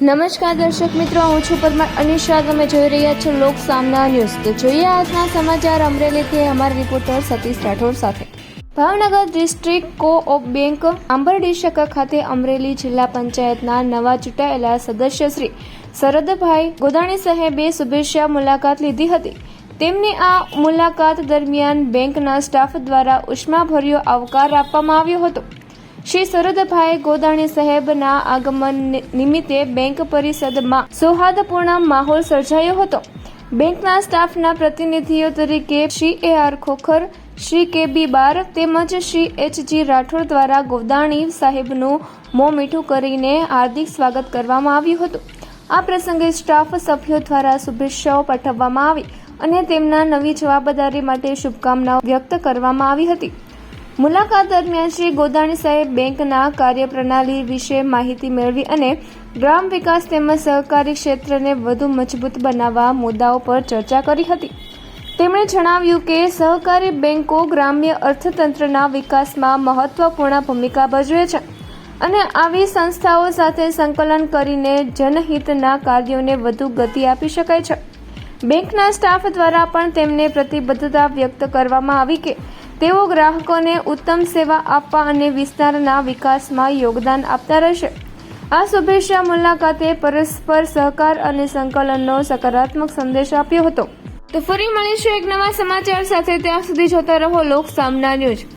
નમસ્કાર દર્શક મિત્રો, હું છું પરમાર અનિશા. તમે જોઈ રહ્યા છો લોક સામના ન્યૂઝ. તો જોઈએ આજના સમાચાર અમરેલીથી અમારા રિપોર્ટર સતીશ રાઠોડ સાથે. ભાવનગર ડિસ્ટ્રિક્ટ કો-ઓપ બેંક આંબરડી શાખા ખાતે અમરેલી જિલ્લા પંચાયતના નવા ચૂંટાયેલા સદસ્ય શ્રી શરદભાઈ ગોદાણી સાહેબે શુભેચ્છા મુલાકાત લીધી હતી. તેમની આ મુલાકાત દરમિયાન બેંકના સ્ટાફ દ્વારા ઉષ્માભર્યો આવકાર આપવામાં આવ્યો હતો. શ્રી શરદભાઈ ગોદાણી સાહેબના આગમન નિમિત્તે બેંક પરિષદમાં સૌહાર્દપૂર્ણ માહોલ સર્જાયો હતો. બેંકના સ્ટાફના પ્રતિનિધિઓ તરીકે શ્રી AR ખોખર, શ્રી KB બાર તેમજ શ્રી HG રાઠોડ દ્વારા ગોદાણી સાહેબનું મોં મીઠું કરીને હાર્દિક સ્વાગત કરવામાં આવ્યું હતું. આ પ્રસંગે સ્ટાફ સભ્યો દ્વારા શુભેચ્છાઓ પાઠવવામાં આવી અને તેમના નવી જવાબદારી માટે શુભકામનાઓ વ્યક્ત કરવામાં આવી હતી. મુલાકાત દરમિયાન શ્રી ગોદાણી સાહેબ બેંકના કાર્યપ્રણાલી વિશે માહિતી મેળવી અને ગ્રામ વિકાસ તેમજ સહકારી ક્ષેત્રને વધુ મજબૂત બનાવવા મુદ્દાઓ પર ચર્ચા કરી હતી. તેમણે જણાવ્યું કે સહકારી બેંકો ગ્રામ્ય અર્થતંત્રના વિકાસમાં મહત્વપૂર્ણ ભૂમિકા ભજવે છે અને આવી સંસ્થાઓ સાથે સંકલન કરીને જનહિતના કાર્યોને વધુ ગતિ આપી શકાય છે. બેંકના સ્ટાફ દ્વારા પણ તેમને પ્રતિબદ્ધતા વ્યક્ત કરવામાં આવી કે તેઓ ગ્રાહકોને ઉત્તમ સેવા આપવા અને વિસ્તારના વિકાસમાં યોગદાન આપતા રહેશે. આ શુભેચ્છા મુલાકાતે પરસ્પર સહકાર અને સંકલનનો સકારાત્મક સંદેશ આપ્યો હતો. તો ફરી મળીશું એક નવા સમાચાર સાથે. ત્યાં સુધી જોતા રહો લોક સામના ન્યૂઝ.